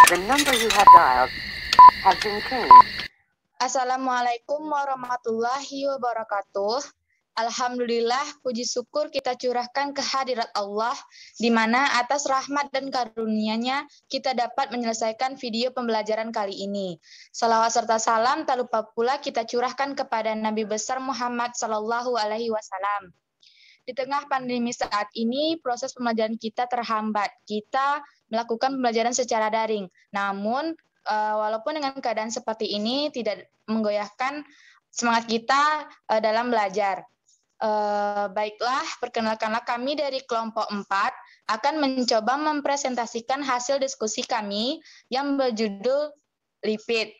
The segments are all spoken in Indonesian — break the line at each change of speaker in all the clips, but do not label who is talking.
The number you have dialed has been changed.
Assalamualaikum warahmatullahi wabarakatuh. Alhamdulillah, puji syukur kita curahkan ke hadirat Allah, di mana atas rahmat dan karunia-Nya kita dapat menyelesaikan video pembelajaran kali ini. Salawat serta salam tak lupa pula kita curahkan kepada Nabi besar Muhammad Sallallahu Alaihi Wasallam. Di tengah pandemi saat ini, proses pembelajaran kita terhambat. Kita melakukan pembelajaran secara daring. Namun, walaupun dengan keadaan seperti ini tidak menggoyahkan semangat kita dalam belajar. Baiklah, perkenalkanlah kami dari kelompok 4 akan mencoba mempresentasikan hasil diskusi kami yang berjudul lipid.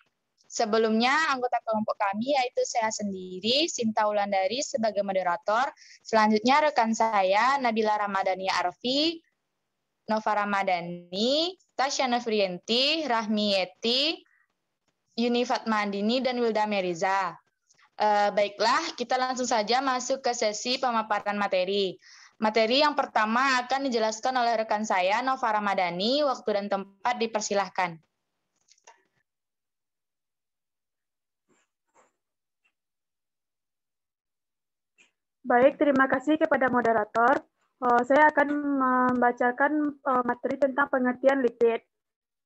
Sebelumnya, anggota kelompok kami yaitu saya sendiri, Sinta Wulandari sebagai moderator. Selanjutnya rekan saya, Nabila Ramadhani Arfi, Nova Ramadhani, Tasya Nofriyanti, Rahmi Yeti, Yuni Fatmandini, dan Wilda Meriza. Baiklah, kita langsung saja masuk ke sesi pemaparan materi. Materi yang pertama akan dijelaskan oleh rekan saya, Nova Ramadhani. Waktu dan tempat dipersilahkan.
Baik, terima kasih kepada moderator. Saya akan membacakan materi tentang pengertian lipid.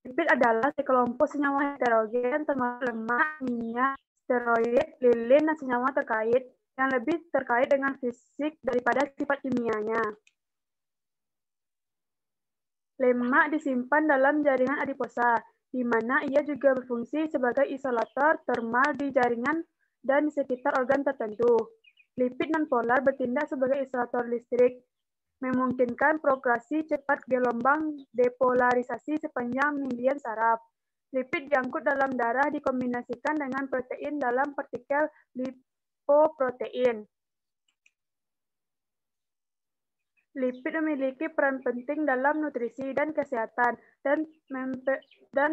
Lipid adalah sekelompok senyawa heterogen termasuk lemak, minyak, steroid, lilin, dan senyawa terkait yang lebih terkait dengan fisik daripada sifat kimianya. Lemak disimpan dalam jaringan adiposa, di mana ia juga berfungsi sebagai isolator termal di jaringan dan di sekitar organ tertentu. Lipid nonpolar bertindak sebagai isolator listrik, memungkinkan progresi cepat gelombang depolarisasi sepanjang milian saraf. Lipid diangkut dalam darah dikombinasikan dengan protein dalam partikel lipoprotein. Lipid memiliki peran penting dalam nutrisi dan kesehatan dan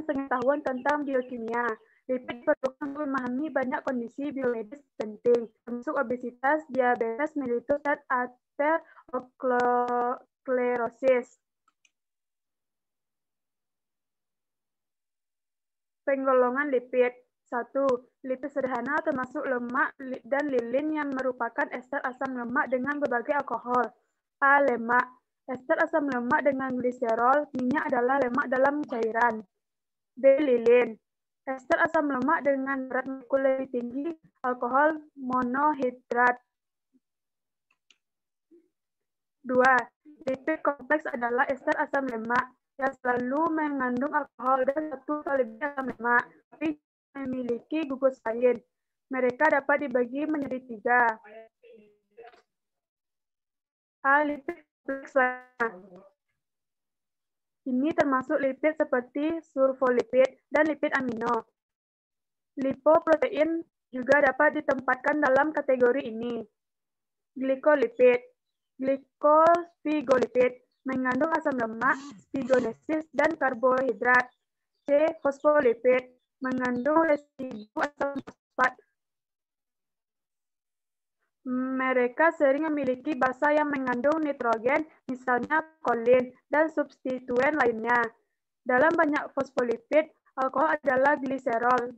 pengetahuan tentang biokimia. Lipid diperlukan untuk memahami banyak kondisi biomedis penting, termasuk obesitas, diabetes mellitus, dan aterosklerosis. Penggolongan lipid. 1. Lipid sederhana termasuk lemak dan lilin yang merupakan ester asam lemak dengan berbagai alkohol. A. Lemak. Ester asam lemak dengan gliserol. Minyak adalah lemak dalam cairan. B. Lilin. Ester asam lemak dengan berat molekuler lebih tinggi, alkohol monohidrat. 2. Lipid kompleks adalah ester asam lemak yang selalu mengandung alkohol dan satu atau lebih asam lemak, tapi memiliki gugus lain. Mereka dapat dibagi menjadi 3. A. Lipid kompleks lainnya. Ini termasuk lipid seperti sulfolipid dan lipid amino. Lipoprotein juga dapat ditempatkan dalam kategori ini. Glikolipid. Glikosfigolipid mengandung asam lemak, spigonesis, dan karbohidrat. C. Fosfolipid mengandung residu asam fosfat. Mereka sering memiliki basa yang mengandung nitrogen, misalnya kolin, dan substituen lainnya. Dalam banyak fosfolipid, alkohol adalah gliserol,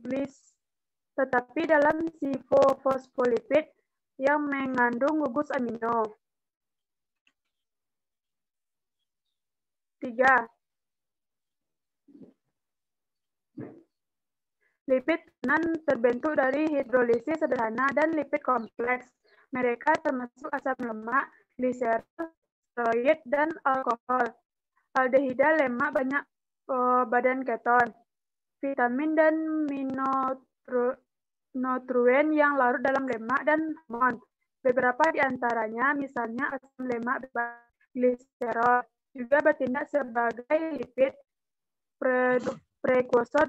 tetapi dalam sifosfolipid yang mengandung gugus amino. 3. Lipid non terbentuk dari hidrolisis sederhana dan lipid kompleks. Mereka termasuk asam lemak, gliserol, steroid, dan alkohol. Aldehida lemak banyak badan keton, vitamin dan nutrien yang larut dalam lemak dan hormon. Beberapa di antaranya, misalnya asam lemak bebas, gliserol, juga bertindak sebagai lipid prekursor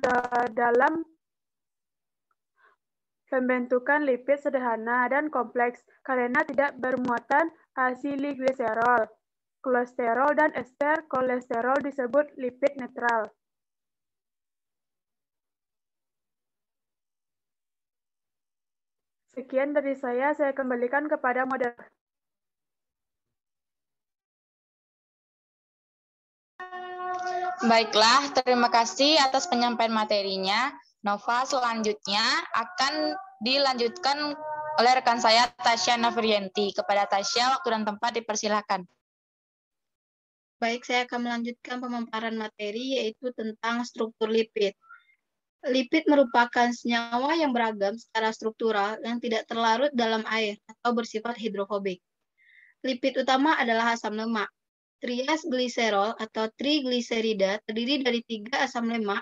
dalam pembentukan lipid sederhana dan kompleks karena tidak bermuatan asiliglycerol. Kolesterol dan ester kolesterol disebut lipid netral. Sekian dari saya kembalikan kepada moderator.
Baiklah, terima kasih atas penyampaian materinya. Nova, selanjutnya akan dilanjutkan oleh rekan saya, Tasya Nafriyanti. Kepada Tasya, waktu dan tempat dipersilakan.
Baik, saya akan melanjutkan pemaparan materi, yaitu tentang struktur lipid. Lipid merupakan senyawa yang beragam secara struktural yang tidak terlarut dalam air atau bersifat hidrofobik. Lipid utama adalah asam lemak. Trias gliserol atau trigliserida terdiri dari 3 asam lemak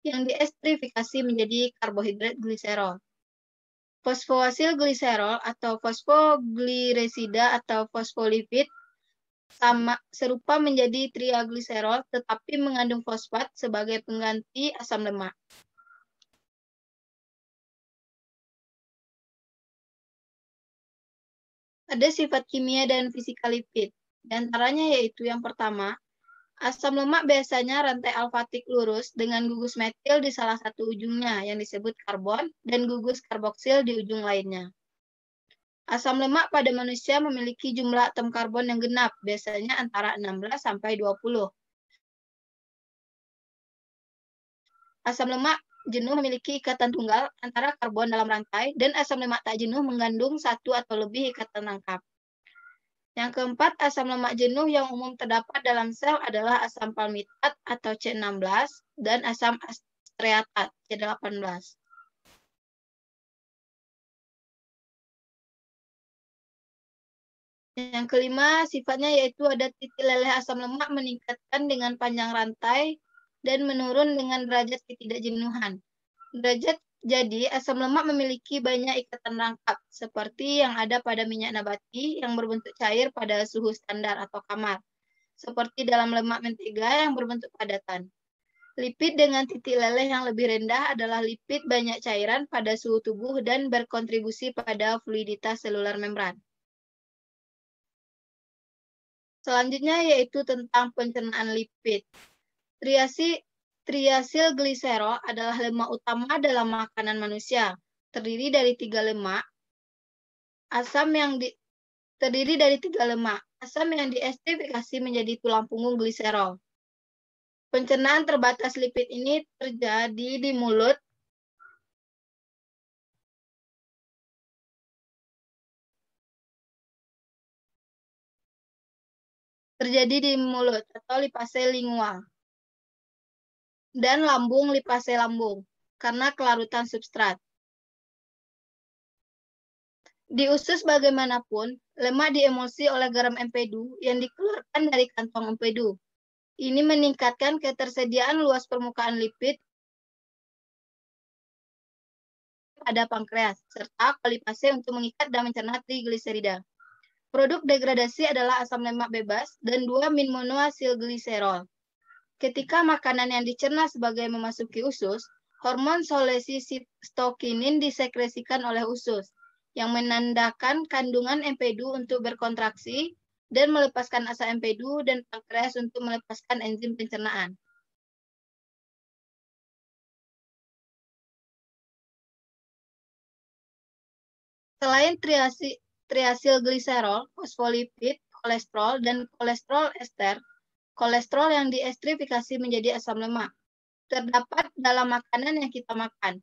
yang diesterifikasi menjadi karbohidrat gliserol. Fosfoasil gliserol atau fosfogliresida atau fosfolipid serupa menjadi triagliserol tetapi mengandung fosfat sebagai pengganti asam lemak. Ada sifat kimia dan fisika lipid. Di antaranya yaitu yang pertama, asam lemak biasanya rantai alfatik lurus dengan gugus metil di salah satu ujungnya yang disebut karbon dan gugus karboksil di ujung lainnya. Asam lemak pada manusia memiliki jumlah atom karbon yang genap, biasanya antara 16 sampai 20. Asam lemak jenuh memiliki ikatan tunggal antara karbon dalam rantai, dan asam lemak tak jenuh mengandung 1 atau lebih ikatan rangkap. Yang keempat, asam lemak jenuh yang umum terdapat dalam sel adalah asam palmitat atau C16 dan asam astreatat C18. Yang kelima, sifatnya yaitu ada titik leleh asam lemak meningkatkan dengan panjang rantai dan menurun dengan derajat ketidakjenuhan. Jadi, asam lemak memiliki banyak ikatan rangkap, seperti yang ada pada minyak nabati yang berbentuk cair pada suhu standar atau kamar, seperti dalam lemak mentega yang berbentuk padatan. Lipid dengan titik leleh yang lebih rendah adalah lipid banyak cairan pada suhu tubuh dan berkontribusi pada fluiditas seluler membran. Selanjutnya yaitu tentang pencernaan lipid. Triasil gliserol adalah lemak utama dalam makanan manusia. Terdiri dari 3 lemak. Asam yang diesterifikasi menjadi tulang punggung gliserol. Pencernaan terbatas lipid ini terjadi di mulut atau lipase lingual dan lambung lipase lambung karena kelarutan substrat. Di usus bagaimanapun, lemak diemulsi oleh garam empedu yang dikeluarkan dari kantong empedu. Ini meningkatkan ketersediaan luas permukaan lipid pada pankreas, serta kolipase untuk mengikat dan mencerna trigliserida. Produk degradasi adalah asam lemak bebas dan 2-min-monoasilgliserol. Ketika makanan yang dicerna sebagai memasuki usus, hormon cholecystokinin disekresikan oleh usus, yang menandakan kandungan empedu untuk berkontraksi dan melepaskan asa empedu dan pankreas untuk melepaskan enzim pencernaan. Selain triasilgliserol, fosfolipid, kolesterol, dan kolesterol ester, kolesterol yang diesterifikasi menjadi asam lemak terdapat dalam makanan yang kita makan.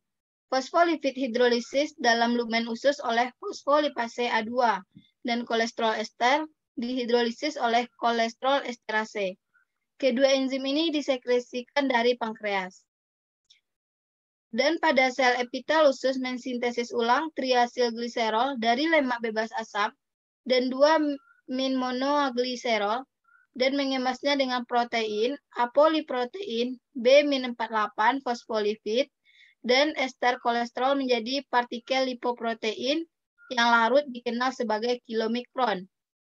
Fosfolipid hidrolisis dalam lumen usus oleh fosfolipase A2 dan kolesterol ester dihidrolisis oleh kolesterol esterase. Kedua enzim ini disekresikan dari pankreas. Dan pada sel epitel usus mensintesis ulang triasilgliserol dari lemak bebas asam dan 2-min-monoagliserol dan mengemasnya dengan protein, apoliprotein, B-48 fosfolipid, dan ester kolesterol menjadi partikel lipoprotein yang larut dikenal sebagai kilomikron.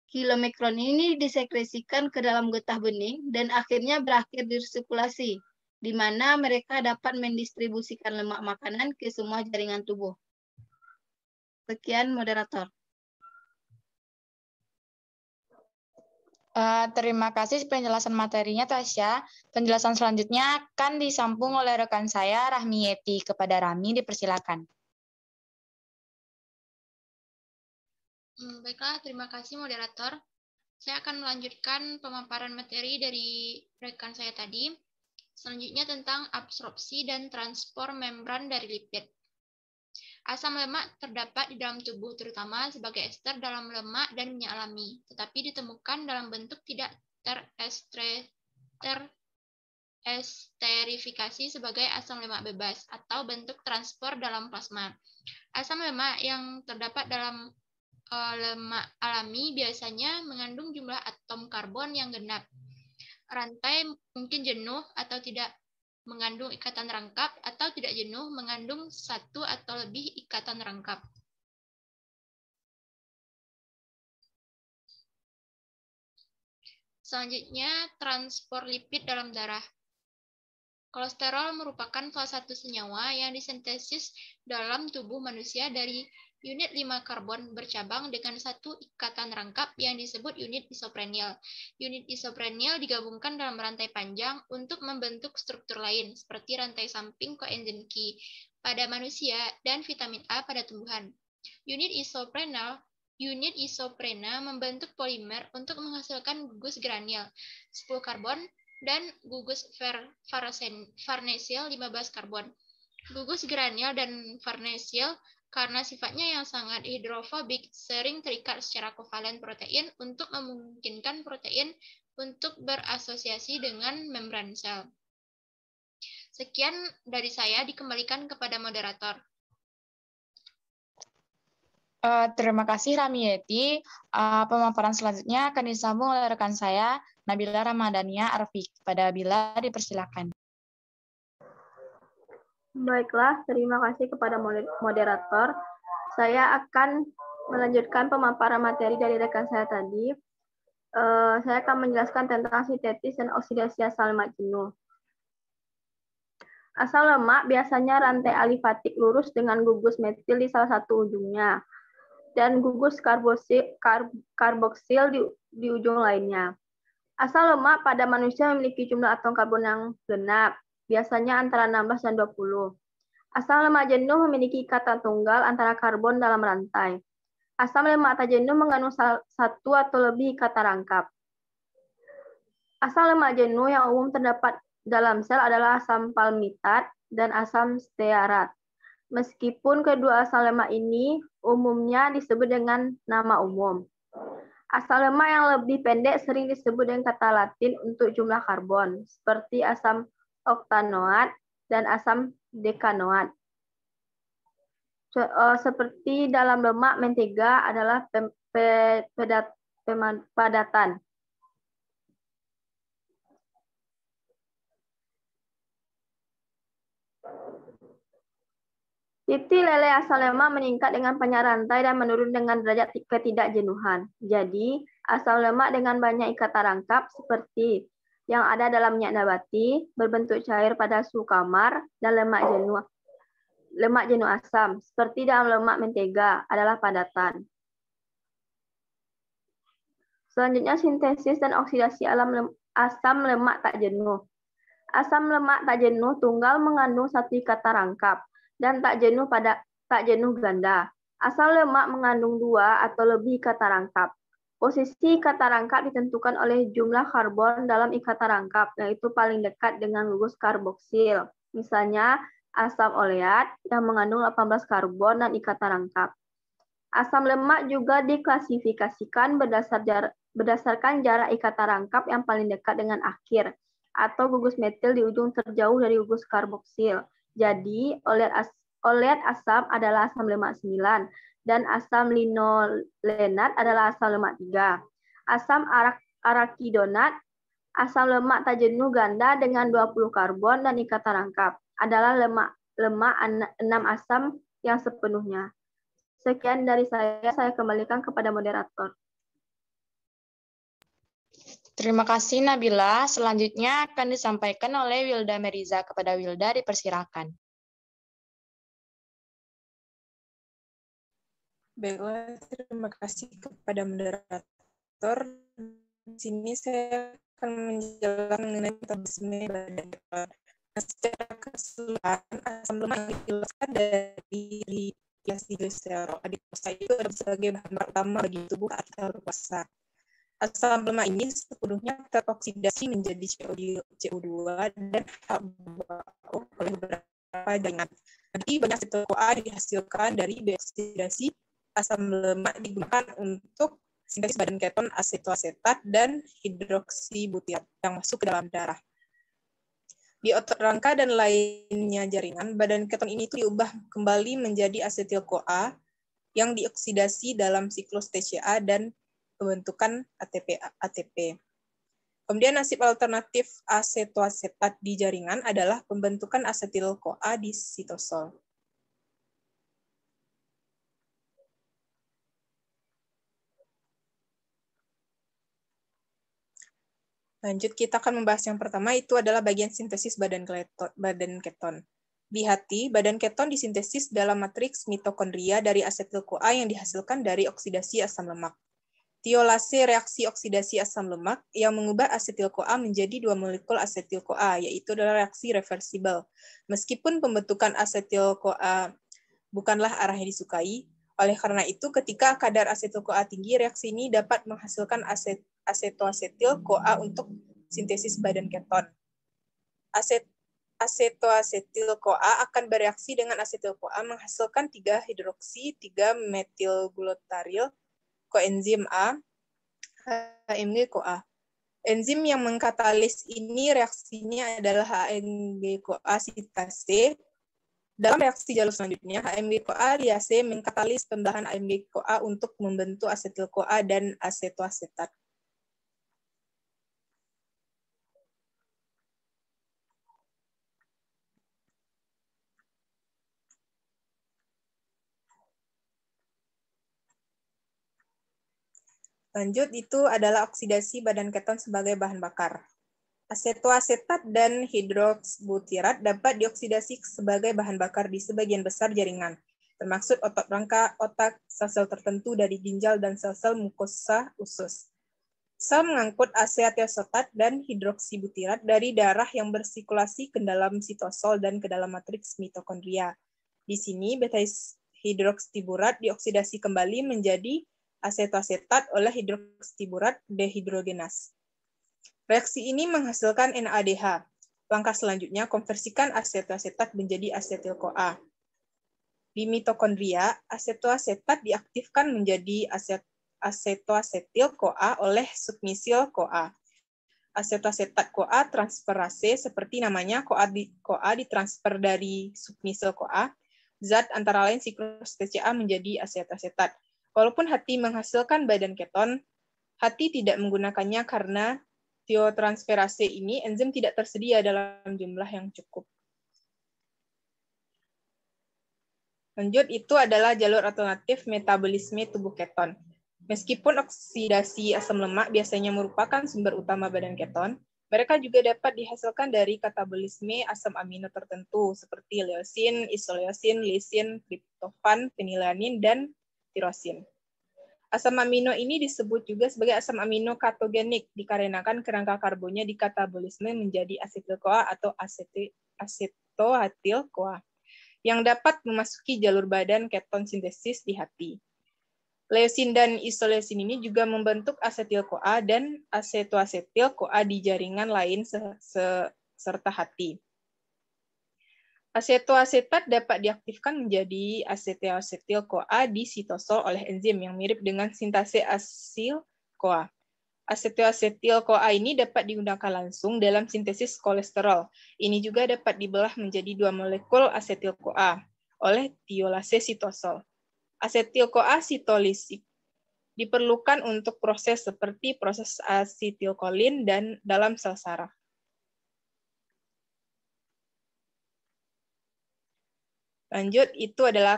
Kilomikron ini disekresikan ke dalam getah bening dan akhirnya berakhir di sirkulasi, di mana mereka dapat mendistribusikan lemak makanan ke semua jaringan tubuh. Sekian, moderator.
Terima kasih penjelasan materinya, Tasya. Penjelasan selanjutnya akan disambung oleh rekan saya, Rahmi Yeti. Kepada Rahmi, dipersilakan.
Baiklah, terima kasih moderator. Saya akan melanjutkan pemaparan materi dari rekan saya tadi. Selanjutnya tentang absorpsi dan transport membran dari lipid. Asam lemak terdapat di dalam tubuh, terutama sebagai ester dalam lemak dan minyak alami, tetapi ditemukan dalam bentuk tidak esterifikasi sebagai asam lemak bebas atau bentuk transport dalam plasma. Asam lemak yang terdapat dalam lemak alami biasanya mengandung jumlah atom karbon yang genap. Rantai mungkin jenuh atau tidak mengandung ikatan rangkap, atau tidak jenuh mengandung satu atau lebih ikatan rangkap. Selanjutnya, transport lipid dalam darah. Kolesterol merupakan salah satu senyawa yang disintesis dalam tubuh manusia dari unit 5 karbon bercabang dengan satu ikatan rangkap yang disebut unit isoprenil. Unit isoprenil digabungkan dalam rantai panjang untuk membentuk struktur lain, seperti rantai samping koenzim Q pada manusia dan vitamin A pada tumbuhan. Unit isoprena membentuk polimer untuk menghasilkan gugus granil 10 karbon dan gugus farnesil 15 karbon. Gugus granil dan farnesil karena sifatnya yang sangat hidrofobik sering terikat secara kovalen protein untuk memungkinkan protein untuk berasosiasi dengan membran sel. Sekian dari saya, dikembalikan kepada moderator.
Terima kasih Ramiyeti. Pemaparan selanjutnya akan disambung oleh rekan saya, Nabila Ramadhania Arfi. Kepada Nabila dipersilakan.
Baiklah, terima kasih kepada moderator. Saya akan melanjutkan pemaparan materi dari rekan saya tadi. Saya akan menjelaskan tentang sintetis dan oksidasi asam lemak jenuh. Asam lemak biasanya rantai alifatik lurus dengan gugus metil di salah satu ujungnya dan gugus karboksil di ujung lainnya. Asam lemak pada manusia memiliki jumlah atom karbon yang genap, biasanya antara 16 dan 20. Asam lemak jenuh memiliki ikatan tunggal antara karbon dalam rantai. Asam lemak tak jenuh mengandung satu atau lebih ikatan rangkap. Asam lemak jenuh yang umum terdapat dalam sel adalah asam palmitat dan asam stearat. Meskipun kedua asam lemak ini umumnya disebut dengan nama umum. Asam lemak yang lebih pendek sering disebut dengan kata Latin untuk jumlah karbon, seperti asam oktanoat dan asam dekanoat. Seperti dalam lemak mentega adalah padatan. Titik lele asam lemak meningkat dengan panjang rantai dan menurun dengan derajat ketidakjenuhan. Jadi, asam lemak dengan banyak ikatan rangkap seperti yang ada dalam minyak nabati, berbentuk cair pada suhu kamar, dan lemak jenuh asam, seperti dalam lemak mentega, adalah padatan. Selanjutnya, sintesis dan oksidasi asam lemak tak jenuh. Asam lemak tak jenuh tunggal mengandung satu ikatan rangkap, dan tak jenuh ganda. Asam lemak mengandung dua atau lebih ikatan rangkap. Posisi ikatan rangkap ditentukan oleh jumlah karbon dalam ikatan rangkap, yaitu paling dekat dengan gugus karboksil. Misalnya, asam oleat yang mengandung 18 karbon dan ikatan rangkap. Asam lemak juga diklasifikasikan berdasarkan jarak ikatan rangkap yang paling dekat dengan akhir, atau gugus metil di ujung terjauh dari gugus karboksil. Jadi, oleat asam adalah asam lemak 9, dan asam linolenat adalah asam lemak 3. Asam arakidonat, asam lemak tak jenuh ganda dengan 20 karbon dan ikatan rangkap, adalah lemak 6 asam yang sepenuhnya. Sekian dari saya kembalikan kepada moderator.
Terima kasih Nabila. Selanjutnya akan disampaikan oleh Wilda Meriza. Kepada Wilda dipersilakan.
Baiklah, terima kasih kepada moderator. Di sini saya akan menjelaskan mengenai metabolisme badan. Secara keseluruhan, asam lemak yang dijelaskan dari gliserol adiposa itu adalah sebagai bahan bakar utama bagi tubuh saat kita berpuasa. Asam lemak ini sepenuhnya teroksidasi menjadi CO2 dan H2O oleh beberapa jaringan. Jadi banyak asetil-CoA dihasilkan dari deoksidasi asam lemak digunakan untuk sintesis badan keton asetoasetat dan hidroksibutirat yang masuk ke dalam darah. Di otot rangka dan lainnya jaringan, badan keton ini diubah kembali menjadi asetil-CoA yang dioksidasi dalam siklus TCA dan pembentukan ATP. Kemudian nasib alternatif asetoasetat di jaringan adalah pembentukan asetil-CoA di sitosol. Lanjut, kita akan membahas yang pertama, itu adalah bagian sintesis badan keton. Di hati, badan keton disintesis dalam matriks mitokondria dari asetil-CoA yang dihasilkan dari oksidasi asam lemak. Tiolase reaksi oksidasi asam lemak yang mengubah asetil-CoA menjadi dua molekul asetil-CoA, yaitu adalah reaksi reversibel. Meskipun pembentukan asetil-CoA bukanlah arah yang disukai, oleh karena itu ketika kadar asetil-CoA tinggi, reaksi ini dapat menghasilkan asetoasetil-CoA untuk sintesis badan keton. Asetoasetil-CoA akan bereaksi dengan asetil-CoA menghasilkan 3-hidroksi 3-metilglutaril koenzim A, HMG-CoA. Enzim yang mengkatalis ini reaksinya adalah HMG-CoA sintase. Dalam reaksi jalur selanjutnya, HMG-CoA liase mengkatalis pembelahan HMG-CoA untuk membentuk asetil-CoA dan asetoasetat. Lanjut, itu adalah oksidasi badan keton sebagai bahan bakar. Asetoasetat dan hidroksibutirat dapat dioksidasi sebagai bahan bakar di sebagian besar jaringan, termasuk otot rangka, otak, sel-sel tertentu dari ginjal, dan sel-sel mukosa usus. Sel mengangkut asetoasetat dan hidroksibutirat dari darah yang bersirkulasi ke dalam sitosol dan ke dalam matriks mitokondria. Di sini, beta-hidroksibutirat dioksidasi kembali menjadi asetoasetat oleh hidroksiburat dehidrogenase. Reaksi ini menghasilkan NADH. Langkah selanjutnya, konversikan asetoasetat menjadi asetil-CoA. Di mitokondria, asetoasetat diaktifkan menjadi asetoasetil-CoA oleh submisil CoA. Asetoasetat-CoA transferase, seperti namanya, CoA ditransfer dari submisil CoA. Zat antara lain siklus TCA menjadi asetoasetat. Walaupun hati menghasilkan badan keton, hati tidak menggunakannya karena tiotransferase ini enzim tidak tersedia dalam jumlah yang cukup. Lanjut, itu adalah jalur alternatif metabolisme tubuh keton. Meskipun oksidasi asam lemak biasanya merupakan sumber utama badan keton, mereka juga dapat dihasilkan dari katabolisme asam amino tertentu seperti leusin, isoleusin, lisin, triptofan, fenilanin, dan tirosin. Asam amino ini disebut juga sebagai asam amino katogenik dikarenakan kerangka karbonnya dikatabolisme menjadi asetil-CoA atau asetoatil-CoA yang dapat memasuki jalur badan keton sintesis di hati. Leusin dan isoleusin ini juga membentuk asetil-CoA dan asetoasetil-CoA di jaringan lain serta hati. Asetoasetat dapat diaktifkan menjadi asetoasetil-CoA di sitosol oleh enzim yang mirip dengan sintase asil-CoA. Asetoasetil-CoA ini dapat digunakan langsung dalam sintesis kolesterol. Ini juga dapat dibelah menjadi dua molekul asetil-CoA oleh tiolase sitosol. Asetil-CoA sitolisik diperlukan untuk proses seperti proses asetilkolin dan dalam sel saraf. Lanjut, itu adalah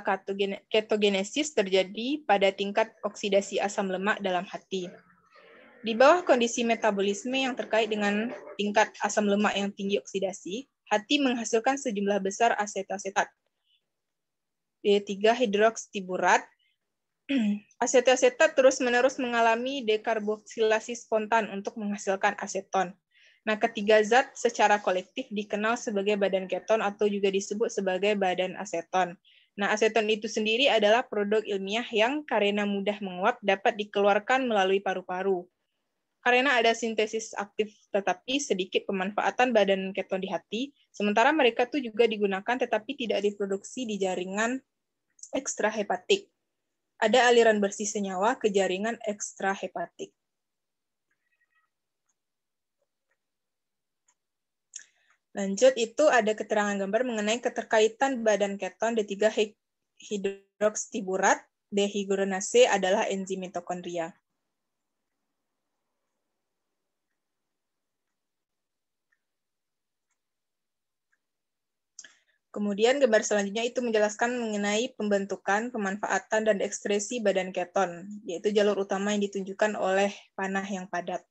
ketogenesis terjadi pada tingkat oksidasi asam lemak dalam hati. Di bawah kondisi metabolisme yang terkait dengan tingkat asam lemak yang tinggi oksidasi, hati menghasilkan sejumlah besar asetoasetat. D3-hidroksiburat. Asetoasetat terus-menerus mengalami dekarboksilasi spontan untuk menghasilkan aseton. Nah, ketiga zat secara kolektif dikenal sebagai badan keton atau juga disebut sebagai badan aseton. Nah, aseton itu sendiri adalah produk ilmiah yang karena mudah menguap dapat dikeluarkan melalui paru-paru. karena ada sintesis aktif tetapi sedikit pemanfaatan badan keton di hati, sementara mereka tuh juga digunakan tetapi tidak diproduksi di jaringan ekstrahepatik. Ada aliran bersih senyawa ke jaringan ekstrahepatik. Lanjut, itu ada keterangan gambar mengenai keterkaitan badan keton D3-hidroksiburat. Dehidrogenase adalah enzim mitokondria. Kemudian gambar selanjutnya itu menjelaskan mengenai pembentukan, pemanfaatan, dan ekskresi badan keton, yaitu jalur utama yang ditunjukkan oleh panah yang padat.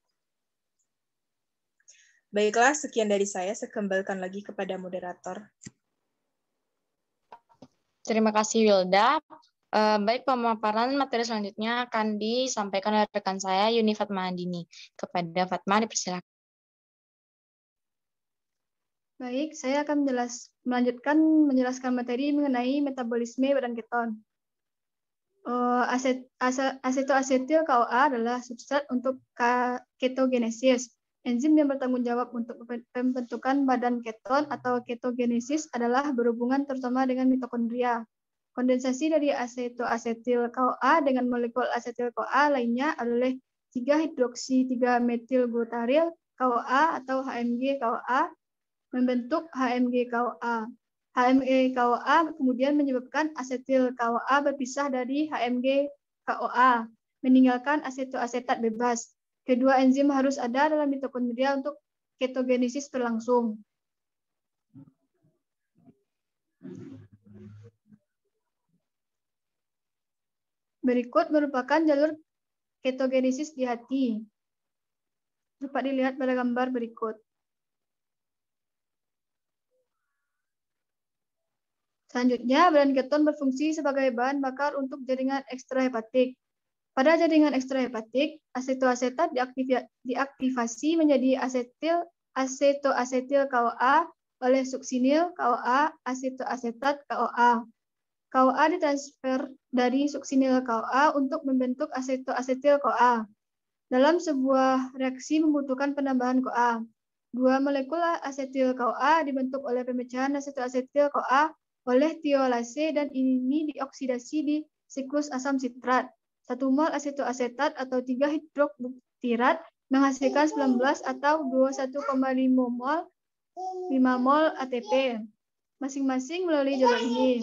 Baiklah, sekian dari saya kembalikan lagi kepada moderator.
Terima kasih Wilda. Baik, pemaparan materi selanjutnya akan disampaikan oleh rekan saya Yuni Fatma Andini. Kepada Fatma dipersilakan.
Baik, saya akan menjelaskan materi mengenai metabolisme badan keton. Asetoasetil CoA adalah substrat untuk ketogenesis. Enzim yang bertanggung jawab untuk pembentukan badan keton atau ketogenesis adalah berhubungan terutama dengan mitokondria. Kondensasi dari asetoasetil CoA dengan molekul asetil CoA lainnya adalah 3-hidroksi-3-metilglutaryl CoA atau HMG CoA membentuk HMG CoA. HMG CoA kemudian menyebabkan asetil CoA berpisah dari HMG CoA, meninggalkan asetoasetat bebas. Kedua enzim harus ada dalam mitokondria untuk ketogenesis berlangsung. Berikut merupakan jalur ketogenesis di hati. Dapat dilihat pada gambar berikut. Selanjutnya, badan keton berfungsi sebagai bahan bakar untuk jaringan ekstrahepatik. Pada jaringan ekstrahepatik, asetoasetat diaktifasi menjadi asetoasetil CoA oleh suksinil CoA asetoasetat CoA. CoA ditransfer dari suksinil CoA untuk membentuk asetoasetil CoA. Dalam sebuah reaksi membutuhkan penambahan CoA. Dua molekul asetil CoA dibentuk oleh pemecahan asetoasetil CoA oleh tiolase dan ini dioksidasi di siklus asam sitrat. 1 mol asetoasetat atau 3-hidroksibutirat menghasilkan 19 atau 21,5 mol ATP masing-masing melalui jalur ini.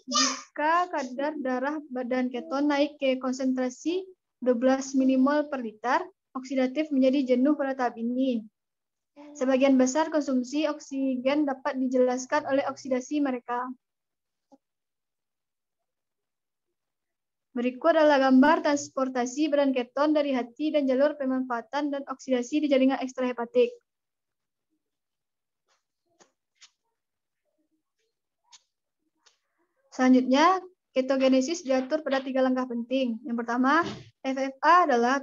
Jika kadar darah badan keton naik ke konsentrasi 12 milimol per liter, oksidatif menjadi jenuh pada tahap ini. Sebagian besar konsumsi oksigen dapat dijelaskan oleh oksidasi mereka. Berikut adalah gambar transportasi badan keton dari hati dan jalur pemanfaatan dan oksidasi di jaringan ekstrahepatik. Selanjutnya, ketogenesis diatur pada 3 langkah penting. Yang pertama, FFA adalah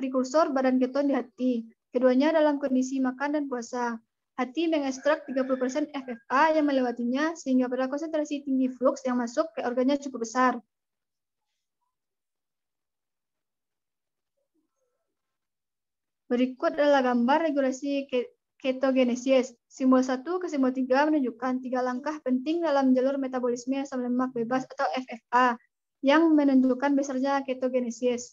prekursor badan keton di hati. Keduanya dalam kondisi makan dan puasa. Hati mengekstrak 30% FFA yang melewatinya sehingga pada konsentrasi tinggi fluks yang masuk ke organnya cukup besar. Berikut adalah gambar regulasi ketogenesis. Simbol 1 ke simbol 3 menunjukkan 3 langkah penting dalam jalur metabolisme asam lemak bebas atau FFA yang menentukan besarnya ketogenesis.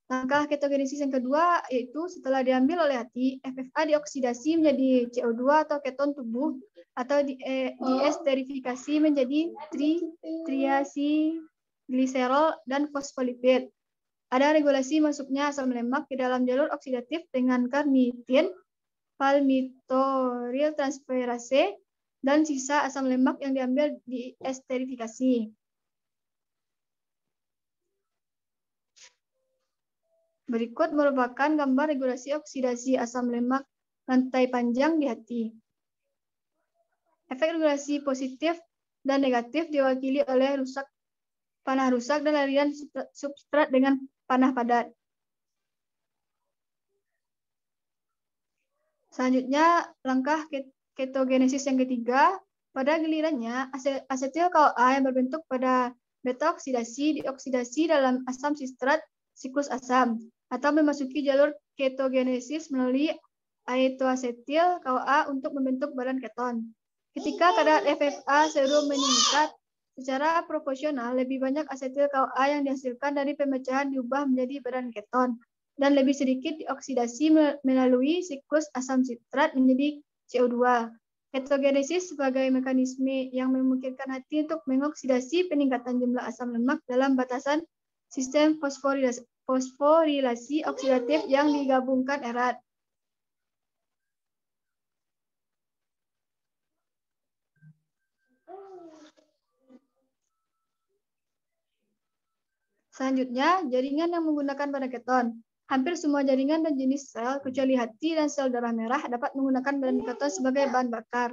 Langkah ketogenesis yang kedua yaitu setelah diambil oleh hati, FFA dioksidasi menjadi CO2 atau keton tubuh atau diesterifikasi menjadi triacylglycerol dan fosfolipid. Ada regulasi masuknya asam lemak ke dalam jalur oksidatif dengan karnitin, palmitoyl transferase, dan sisa asam lemak yang diambil di esterifikasi. Berikut merupakan gambar regulasi oksidasi asam lemak rantai panjang di hati. Efek regulasi positif dan negatif diwakili oleh panah rusak dan aliran substrat dengan panah padat. Selanjutnya, langkah ketogenesis yang ketiga, pada gilirannya asetil CoA yang berbentuk pada beta oksidasi dioksidasi dalam asam sitrat siklus asam atau memasuki jalur ketogenesis melalui aetoasetil CoA untuk membentuk badan keton. Ketika kadar FFA serum meningkat secara proporsional, lebih banyak asetil CoA yang dihasilkan dari pemecahan diubah menjadi badan keton dan lebih sedikit dioksidasi melalui siklus asam sitrat menjadi CO2. Ketogenesis sebagai mekanisme yang memungkinkan hati untuk mengoksidasi peningkatan jumlah asam lemak dalam batasan sistem fosforilasi oksidatif yang digabungkan erat. Selanjutnya, jaringan yang menggunakan badan keton. Hampir semua jaringan dan jenis sel, kecuali hati dan sel darah merah, dapat menggunakan badan keton sebagai bahan bakar.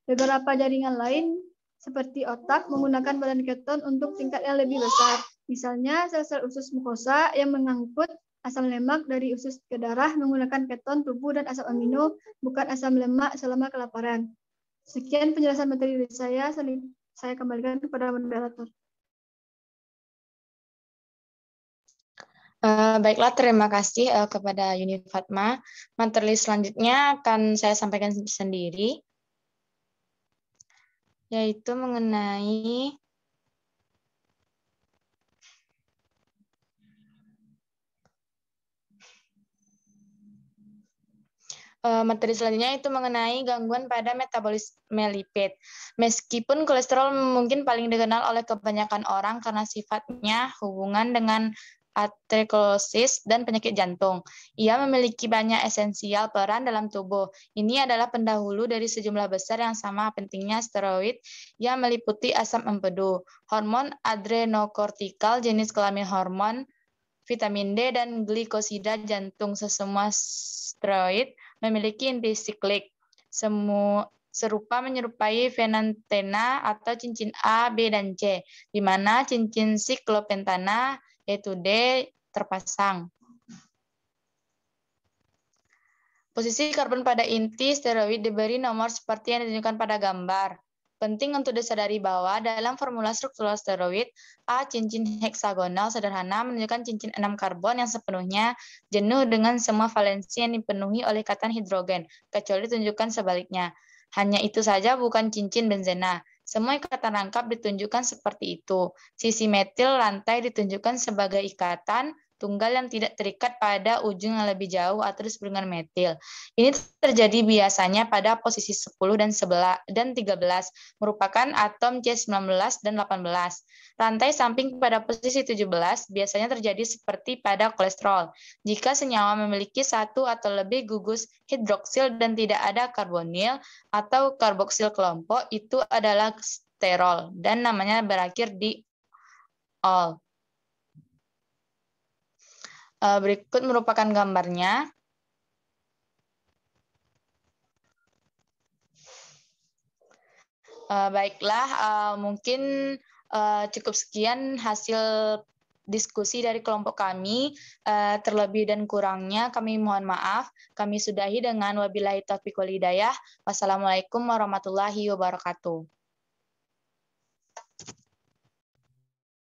Beberapa jaringan lain, seperti otak, menggunakan badan keton untuk tingkat yang lebih besar. Misalnya, sel-sel usus mukosa yang mengangkut asam lemak dari usus ke darah menggunakan keton tubuh dan asam amino, bukan asam lemak selama kelaparan. Sekian penjelasan materi dari saya kembalikan kepada moderator.
Baiklah, terima kasih kepada Yuni Fatma. Materi selanjutnya akan saya sampaikan sendiri, yaitu mengenai materi selanjutnya itu mengenai gangguan pada metabolisme lipid. Meskipun kolesterol mungkin paling dikenal oleh kebanyakan orang karena sifatnya hubungan dengan aterosklerosis dan penyakit jantung. Ia memiliki banyak esensial peran dalam tubuh. Ini adalah pendahulu dari sejumlah besar yang sama pentingnya steroid yang meliputi asam empedu, hormon adrenokortikal, jenis kelamin hormon, vitamin D, dan glikosida jantung. Sesemua steroid memiliki inti siklik. Serupa menyerupai fenantena atau cincin A, B, dan C, di mana cincin siklopentana yaitu D terpasang. Posisi karbon pada inti steroid diberi nomor seperti yang ditunjukkan pada gambar. Penting untuk disadari bahwa dalam formula struktural steroid, A cincin heksagonal sederhana menunjukkan cincin 6 karbon yang sepenuhnya jenuh dengan semua valensi yang dipenuhi oleh ikatan hidrogen, kecuali ditunjukkan sebaliknya. Hanya itu saja bukan cincin benzena. Semua ikatan rangkap ditunjukkan seperti itu. Sisi metil lantai ditunjukkan sebagai ikatan tunggal yang tidak terikat pada ujung yang lebih jauh atau disebut dengan metil. Ini terjadi biasanya pada posisi 10 dan 13, merupakan atom C19 dan 18. Rantai samping pada posisi 17 biasanya terjadi seperti pada kolesterol. Jika senyawa memiliki satu atau lebih gugus hidroksil dan tidak ada karbonil atau karboksil kelompok, itu adalah sterol dan namanya berakhir di ol. Berikut merupakan gambarnya. Baiklah, mungkin cukup sekian hasil diskusi dari kelompok kami. Terlebih dan kurangnya kami mohon maaf. Kami sudahi dengan wabillahi taufiq wal hidayah. Wassalamualaikum warahmatullahi wabarakatuh.